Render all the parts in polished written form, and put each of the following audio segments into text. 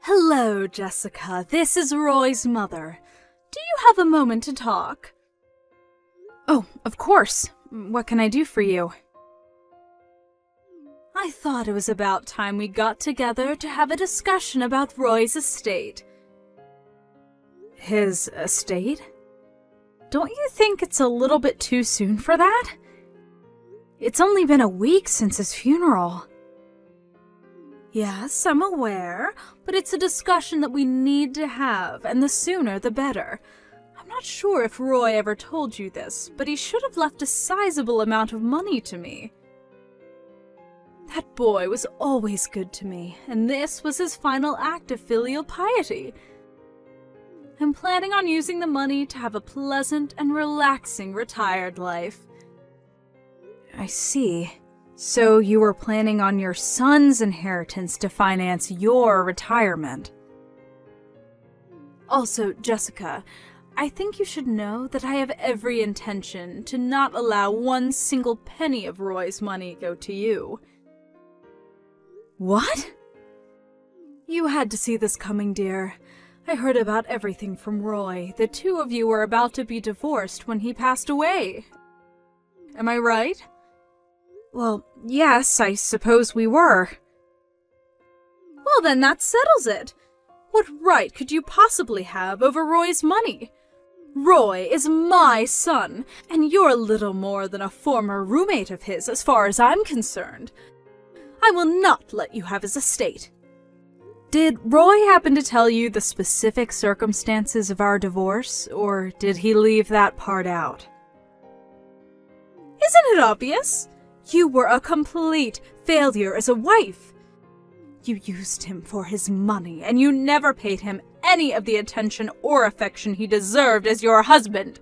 Hello, Jessica. This is Roy's mother. Do you have a moment to talk? Oh, of course. What can I do for you? I thought it was about time we got together to have a discussion about Roy's estate. His estate? Don't you think it's a little bit too soon for that? It's only been a week since his funeral. Yes, I'm aware, but it's a discussion that we need to have, and the sooner the better. I'm not sure if Roy ever told you this, but he should have left a sizable amount of money to me. That boy was always good to me, and this was his final act of filial piety. I'm planning on using the money to have a pleasant and relaxing retired life. I see. So you were planning on your son's inheritance to finance your retirement. Also, Jessica, I think you should know that I have every intention to not allow one single penny of Roy's money go to you. What? You had to see this coming, dear. I heard about everything from Roy. The two of you were about to be divorced when he passed away. Am I right? Well, yes, I suppose we were. Well, then that settles it. What right could you possibly have over Roy's money? Roy is my son, and you're little more than a former roommate of his as far as I'm concerned. I will not let you have his estate. Did Roy happen to tell you the specific circumstances of our divorce, or did he leave that part out? Isn't it obvious? You were a complete failure as a wife. You used him for his money, and you never paid him any of the attention or affection he deserved as your husband.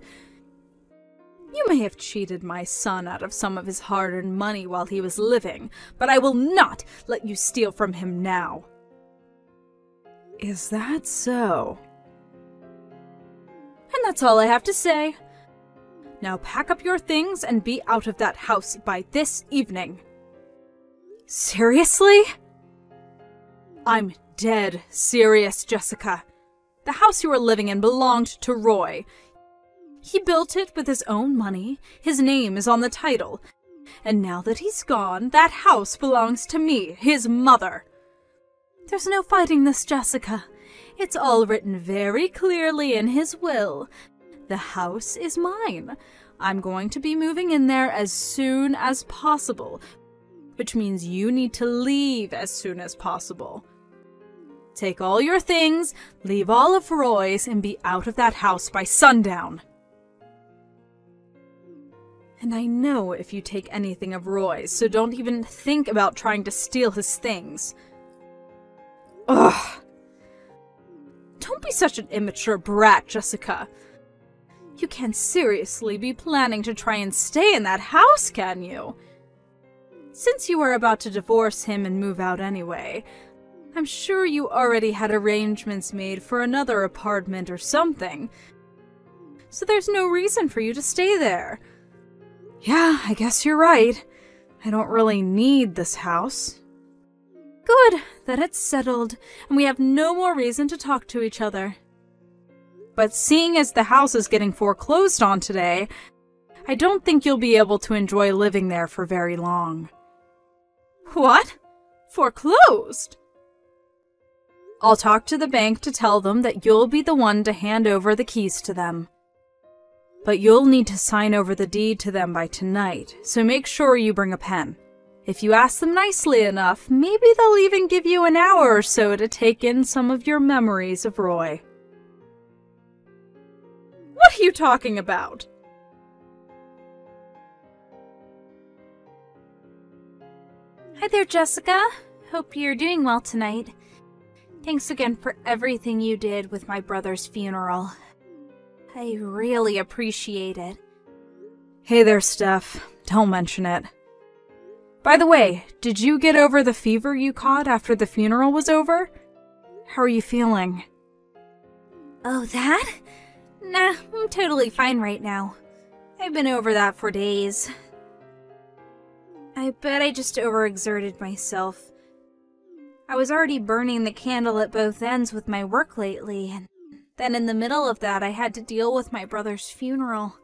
You may have cheated my son out of some of his hard-earned money while he was living, but I will not let you steal from him now. Is that so? And that's all I have to say. Now pack up your things and be out of that house by this evening. Seriously? I'm dead serious, Jessica. The house you are living in belonged to Roy. He built it with his own money, his name is on the title, and now that he's gone, that house belongs to me, his mother. There's no fighting this, Jessica. It's all written very clearly in his will. The house is mine. I'm going to be moving in there as soon as possible, which means you need to leave as soon as possible. Take all your things, leave all of Roy's, and be out of that house by sundown. And I know if you take anything of Roy's, so don't even think about trying to steal his things. Ugh! Don't be such an immature brat, Jessica. You can't seriously be planning to try and stay in that house, can you? Since you were about to divorce him and move out anyway, I'm sure you already had arrangements made for another apartment or something. So there's no reason for you to stay there. Yeah, I guess you're right. I don't really need this house. Good, that it's settled, and we have no more reason to talk to each other. But seeing as the house is getting foreclosed on today, I don't think you'll be able to enjoy living there for very long. What? Foreclosed? I'll talk to the bank to tell them that you'll be the one to hand over the keys to them. But you'll need to sign over the deed to them by tonight, so make sure you bring a pen. If you ask them nicely enough, maybe they'll even give you an hour or so to take in some of your memories of Roy. What are you talking about? Hi there, Jessica. Hope you're doing well tonight. Thanks again for everything you did with my brother's funeral. I really appreciate it. Hey there, Steph. Don't mention it. By the way, did you get over the fever you caught after the funeral was over? How are you feeling? Oh, that? Nah, I'm totally fine right now. I've been over that for days. I bet I just overexerted myself. I was already burning the candle at both ends with my work lately, and then in the middle of that I had to deal with my brother's funeral.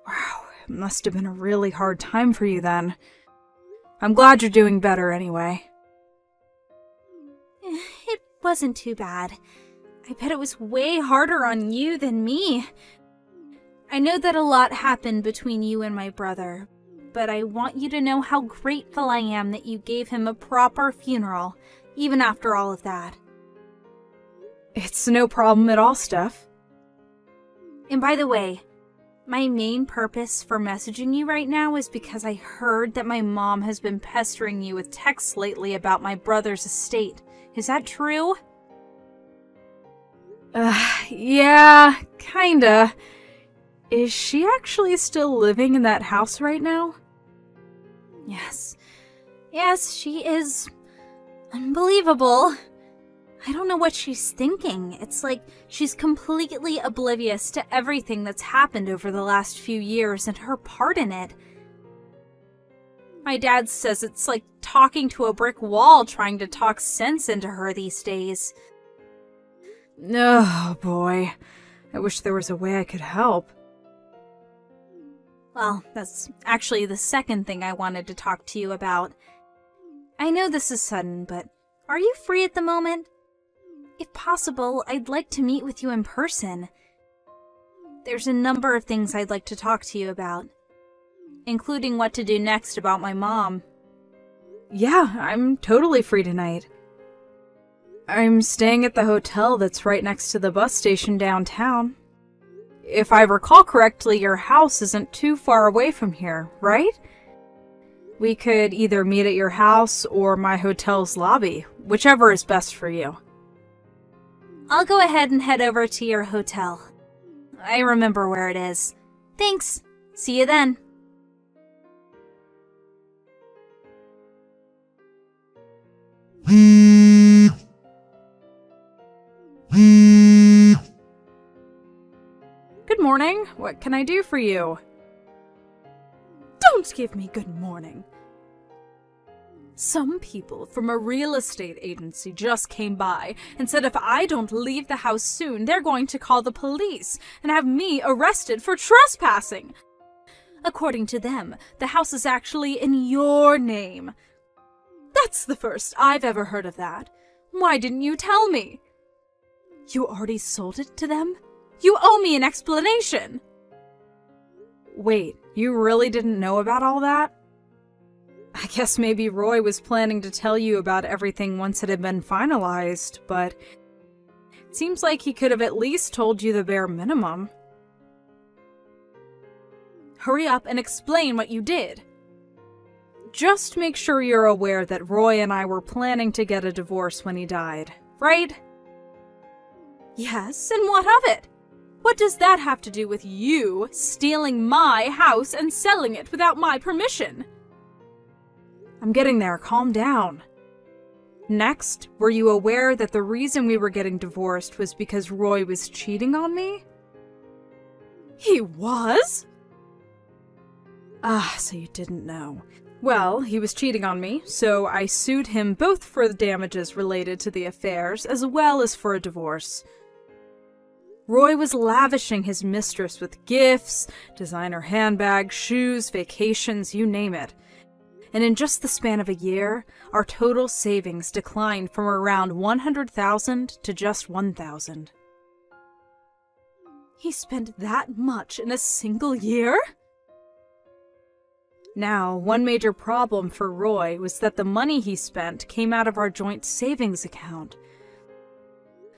Wow, it must have been a really hard time for you then. I'm glad you're doing better anyway. It wasn't too bad. I bet it was way harder on you than me. I know that a lot happened between you and my brother, but I want you to know how grateful I am that you gave him a proper funeral, even after all of that. It's no problem at all, Steph. And by the way, my main purpose for messaging you right now is because I heard that my mom has been pestering you with texts lately about my brother's estate. Is that true? Yeah, kinda. Is she actually still living in that house right now? Yes. Yes, she is. Unbelievable. I don't know what she's thinking. It's like she's completely oblivious to everything that's happened over the last few years and her part in it. My dad says it's like talking to a brick wall trying to talk sense into her these days. Oh boy, I wish there was a way I could help. Well, that's actually the second thing I wanted to talk to you about. I know this is sudden, but are you free at the moment? If possible, I'd like to meet with you in person. There's a number of things I'd like to talk to you about, including what to do next about my mom. Yeah, I'm totally free tonight. I'm staying at the hotel that's right next to the bus station downtown. If I recall correctly, your house isn't too far away from here, right? We could either meet at your house or my hotel's lobby, whichever is best for you. I'll go ahead and head over to your hotel. I remember where it is. Thanks. See you then. Good morning. What can I do for you? Don't give me good morning. Some people from a real estate agency just came by and said if I don't leave the house soon, they're going to call the police and have me arrested for trespassing. According to them, the house is actually in your name. That's the first I've ever heard of that. Why didn't you tell me? You already sold it to them? You owe me an explanation. Wait, you really didn't know about all that? I guess maybe Roy was planning to tell you about everything once it had been finalized, but it seems like he could have at least told you the bare minimum. Hurry up and explain what you did. Just make sure you're aware that Roy and I were planning to get a divorce when he died, right? Yes, and what of it? What does that have to do with you stealing my house and selling it without my permission? I'm getting there, calm down. Next, were you aware that the reason we were getting divorced was because Roy was cheating on me? He was? Ah, so you didn't know. Well, he was cheating on me, so I sued him both for the damages related to the affairs as well as for a divorce. Roy was lavishing his mistress with gifts, designer handbags, shoes, vacations, you name it. And in just the span of a year, our total savings declined from around $100,000 to just $1,000. He spent that much in a single year? Now, one major problem for Roy was that the money he spent came out of our joint savings account.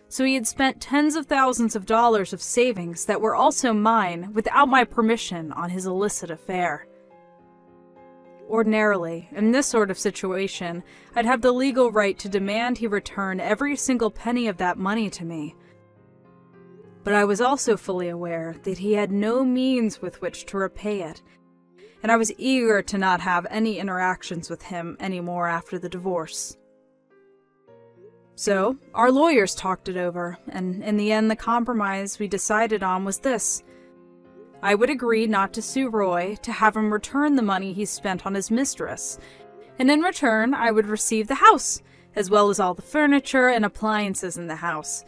So he had spent tens of thousands of dollars of savings that were also mine without my permission on his illicit affair. Ordinarily, in this sort of situation, I'd have the legal right to demand he return every single penny of that money to me. But I was also fully aware that he had no means with which to repay it, and I was eager to not have any interactions with him anymore after the divorce. So, our lawyers talked it over, and in the end the compromise we decided on was this. I would agree not to sue Roy, to have him return the money he spent on his mistress, and in return I would receive the house, as well as all the furniture and appliances in the house.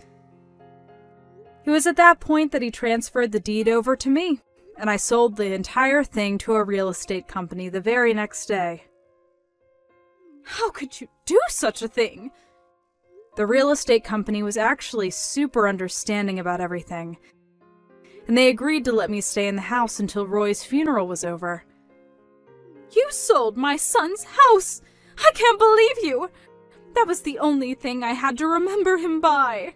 It was at that point that he transferred the deed over to me, and I sold the entire thing to a real estate company the very next day. How could you do such a thing? The real estate company was actually super understanding about everything, and they agreed to let me stay in the house until Roy's funeral was over. You sold my son's house! I can't believe you! That was the only thing I had to remember him by.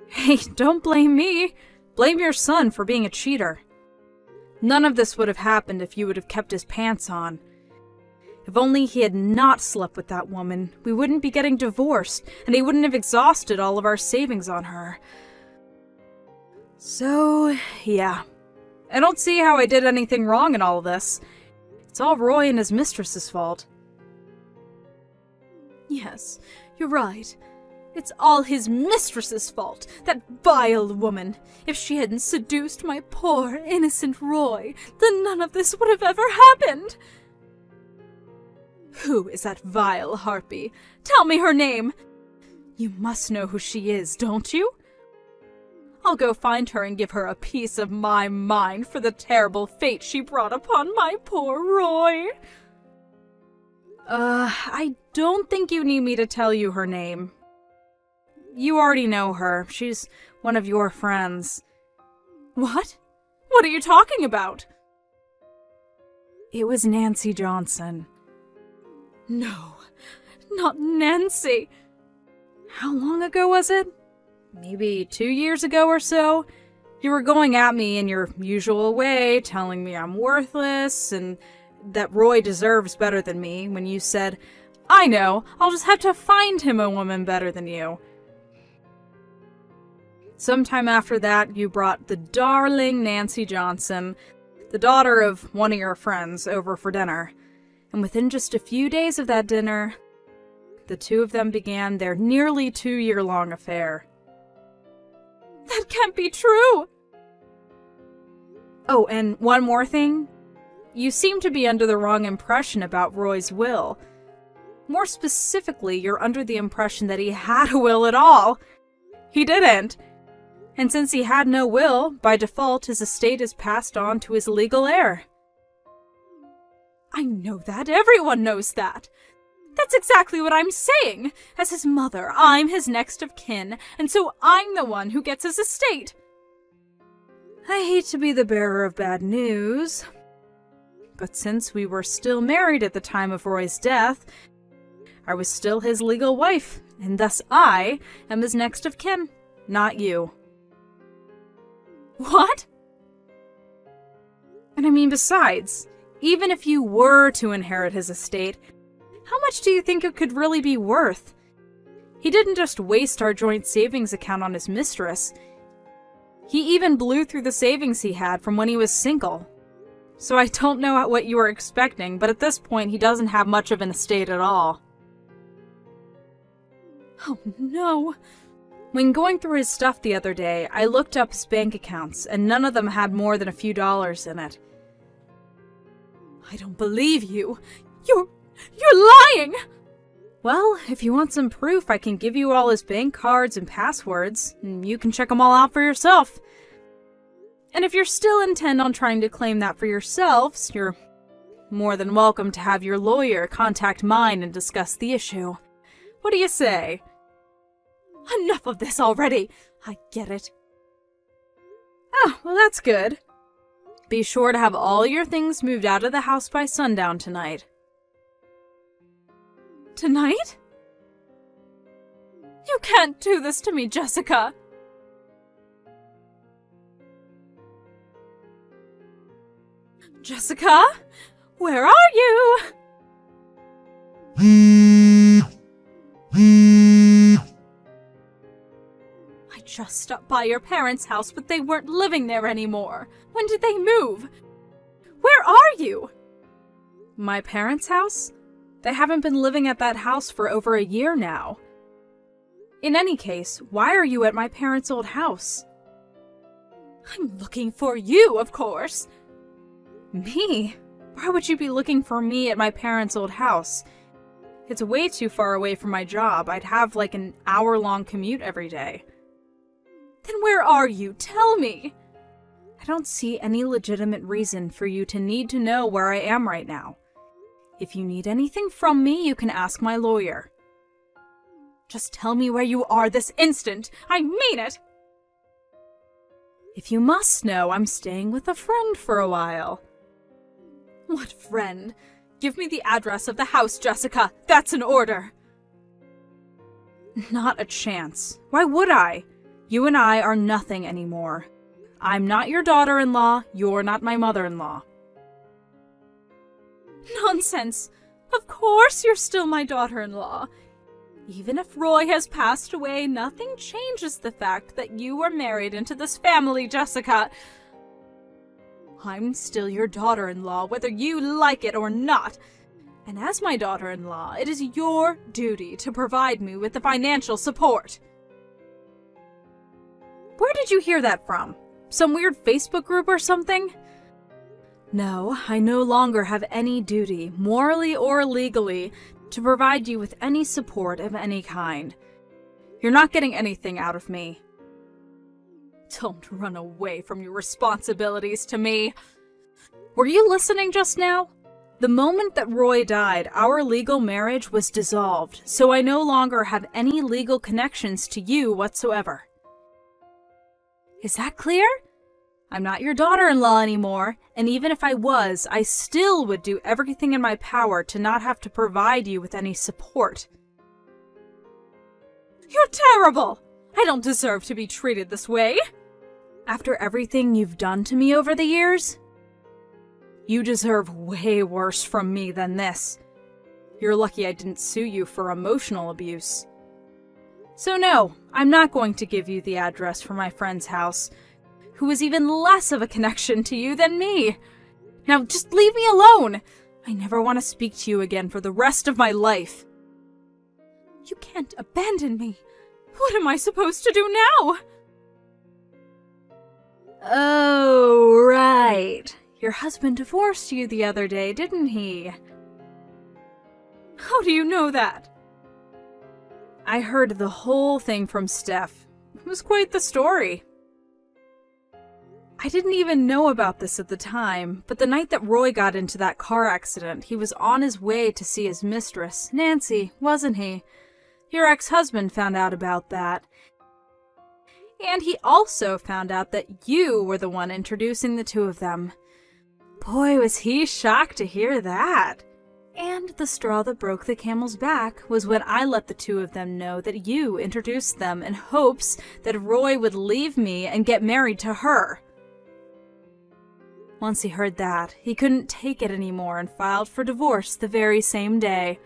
Hey, don't blame me. Blame your son for being a cheater. None of this would have happened if you would have kept his pants on. If only he had not slept with that woman, we wouldn't be getting divorced, and he wouldn't have exhausted all of our savings on her. So, yeah. I don't see how I did anything wrong in all of this. It's all Roy and his mistress's fault. Yes, you're right. It's all his mistress's fault, that vile woman. If she hadn't seduced my poor, innocent Roy, then none of this would have ever happened. Who is that vile harpy? Tell me her name. You must know who she is, don't you? I'll go find her and give her a piece of my mind for the terrible fate she brought upon my poor Roy. I don't think you need me to tell you her name. You already know her. She's one of your friends. What? What are you talking about? It was Nancy Johnson. No, not Nancy. How long ago was it? Maybe 2 years ago or so? You were going at me in your usual way, telling me I'm worthless and that Roy deserves better than me, when you said, I know, I'll just have to find him a woman better than you. Sometime after that, you brought the darling Nancy Johnson, the daughter of one of your friends, over for dinner. And within just a few days of that dinner, the two of them began their nearly 2-year-long affair. That can't be true! Oh, and one more thing. You seem to be under the wrong impression about Roy's will. More specifically, you're under the impression that he had a will at all. He didn't. And since he had no will, by default his estate is passed on to his legal heir. I know that. Everyone knows that. That's exactly what I'm saying. As his mother, I'm his next of kin, and so I'm the one who gets his estate. I hate to be the bearer of bad news, but since we were still married at the time of Roy's death, I was still his legal wife, and thus I am his next of kin, not you. What? And I mean, besides, even if you were to inherit his estate, how much do you think it could really be worth? He didn't just waste our joint savings account on his mistress. He even blew through the savings he had from when he was single. So I don't know what you were expecting, but at this point he doesn't have much of an estate at all. Oh no. When going through his stuff the other day, I looked up his bank accounts, and none of them had more than a few dollars in it. I don't believe you. You're lying! Well, if you want some proof, I can give you all his bank cards and passwords, and you can check them all out for yourself. And if you're still intent on trying to claim that for yourselves, you're more than welcome to have your lawyer contact mine and discuss the issue. What do you say? Enough of this already. I get it. Oh, well that's good. Be sure to have all your things moved out of the house by sundown tonight. Tonight? You can't do this to me, Jessica. Jessica? Where are you? I just stopped by your parents' house, but they weren't living there anymore. When did they move? Where are you? My parents' house? They haven't been living at that house for over a year now. In any case, why are you at my parents' old house? I'm looking for you, of course. Me? Why would you be looking for me at my parents' old house? It's way too far away from my job. I'd have like an hour-long commute every day. Then where are you? Tell me! I don't see any legitimate reason for you to need to know where I am right now. If you need anything from me, you can ask my lawyer. Just tell me where you are this instant! I mean it! If you must know, I'm staying with a friend for a while. What friend? Give me the address of the house, Jessica. That's an order. Not a chance. Why would I? You and I are nothing anymore. I'm not your daughter-in-law. You're not my mother-in-law. Nonsense. Of course you're still my daughter-in-law. Even if Roy has passed away, nothing changes the fact that you were married into this family, Jessica. I'm still your daughter-in-law, whether you like it or not. And as my daughter-in-law, it is your duty to provide me with the financial support. Where did you hear that from? Some weird Facebook group or something? No, I no longer have any duty, morally or legally, to provide you with any support of any kind. You're not getting anything out of me. Don't run away from your responsibilities to me. Were you listening just now? The moment that Roy died, our legal marriage was dissolved, so I no longer have any legal connections to you whatsoever. Is that clear? I'm not your daughter-in-law anymore, and even if I was, I still would do everything in my power to not have to provide you with any support. You're terrible! I don't deserve to be treated this way. After everything you've done to me over the years, you deserve way worse from me than this. You're lucky I didn't sue you for emotional abuse. So no, I'm not going to give you the address for my friend's house, who is even less of a connection to you than me. Now just leave me alone. I never want to speak to you again for the rest of my life. You can't abandon me. What am I supposed to do now? Oh, right. Your husband divorced you the other day, didn't he? How do you know that? I heard the whole thing from Steph. It was quite the story. I didn't even know about this at the time, but the night that Roy got into that car accident, he was on his way to see his mistress, Nancy, wasn't he? Your ex-husband found out about that. And he also found out that you were the one introducing the two of them. Boy, was he shocked to hear that. And the straw that broke the camel's back was when I let the two of them know that you introduced them in hopes that Roy would leave me and get married to her. Once he heard that, he couldn't take it anymore and filed for divorce the very same day.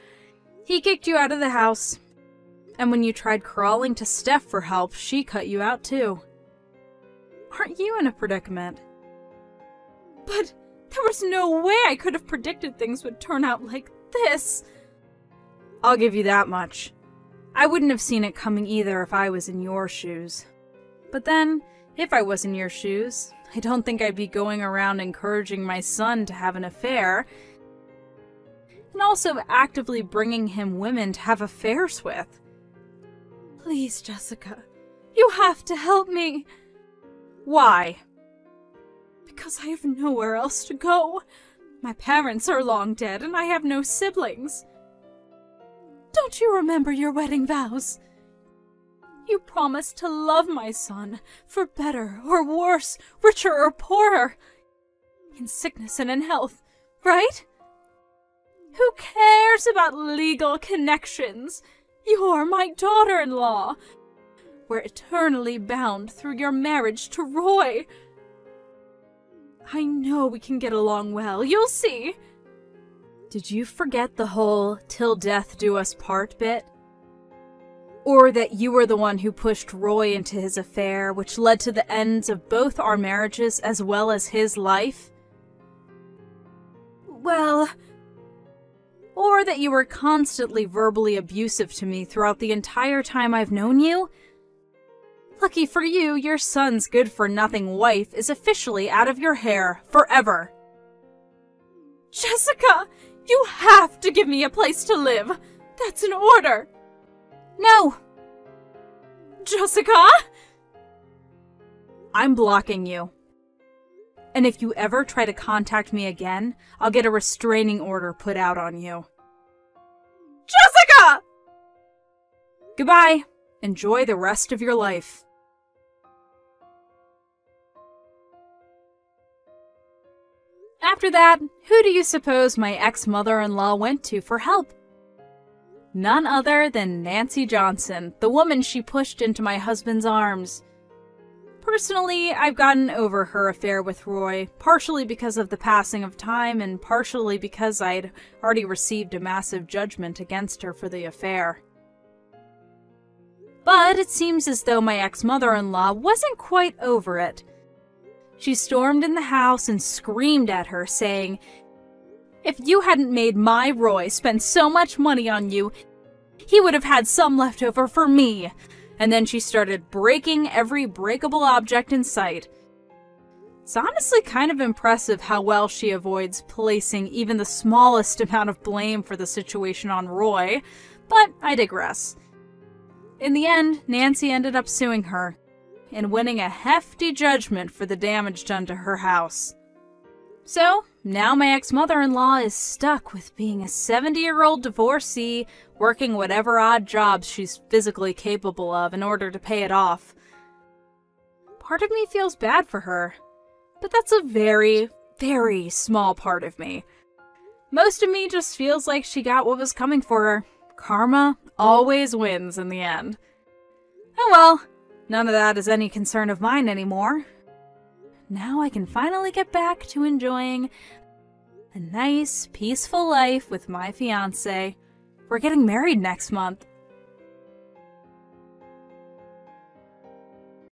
He kicked you out of the house. And when you tried crawling to Steph for help, she cut you out too. Aren't you in a predicament? But there was no way I could have predicted things would turn out like this. I'll give you that much. I wouldn't have seen it coming either if I was in your shoes. But then, if I was in your shoes, I don't think I'd be going around encouraging my son to have an affair, and also actively bringing him women to have affairs with. Please, Jessica, you have to help me. Why? Because I have nowhere else to go. My parents are long dead, and I have no siblings. Don't you remember your wedding vows? You promised to love my son, for better or worse, richer or poorer, in sickness and in health, right? Who cares about legal connections? You're my daughter-in-law. We're eternally bound through your marriage to Roy. I know we can get along well, you'll see. Did you forget the whole "till death do us part" bit? Or that you were the one who pushed Roy into his affair, which led to the ends of both our marriages as well as his life? Well, or that you were constantly verbally abusive to me throughout the entire time I've known you? Lucky for you, your son's good-for-nothing wife is officially out of your hair forever. Jessica, you have to give me a place to live. That's an order. No! Jessica? I'm blocking you. And if you ever try to contact me again, I'll get a restraining order put out on you. Jessica! Goodbye. Enjoy the rest of your life. After that, who do you suppose my ex-mother-in-law went to for help? None other than Nancy Johnson, the woman she pushed into my husband's arms. Personally, I've gotten over her affair with Roy, partially because of the passing of time and partially because I'd already received a massive judgment against her for the affair. But it seems as though my ex-mother-in-law wasn't quite over it. She stormed in the house and screamed at her, saying, "If you hadn't made my Roy spend so much money on you, he would have had some left over for me." And then she started breaking every breakable object in sight. It's honestly kind of impressive how well she avoids placing even the smallest amount of blame for the situation on Roy, but I digress. In the end, Nancy ended up suing her and winning a hefty judgment for the damage done to her house. So, now my ex-mother-in-law is stuck with being a 70-year-old divorcee, working whatever odd jobs she's physically capable of in order to pay it off. Part of me feels bad for her, but that's a very, very small part of me. Most of me just feels like she got what was coming for her. Karma always wins in the end. Oh well, none of that is any concern of mine anymore. Now I can finally get back to enjoying a nice, peaceful life with my fiancé. We're getting married next month.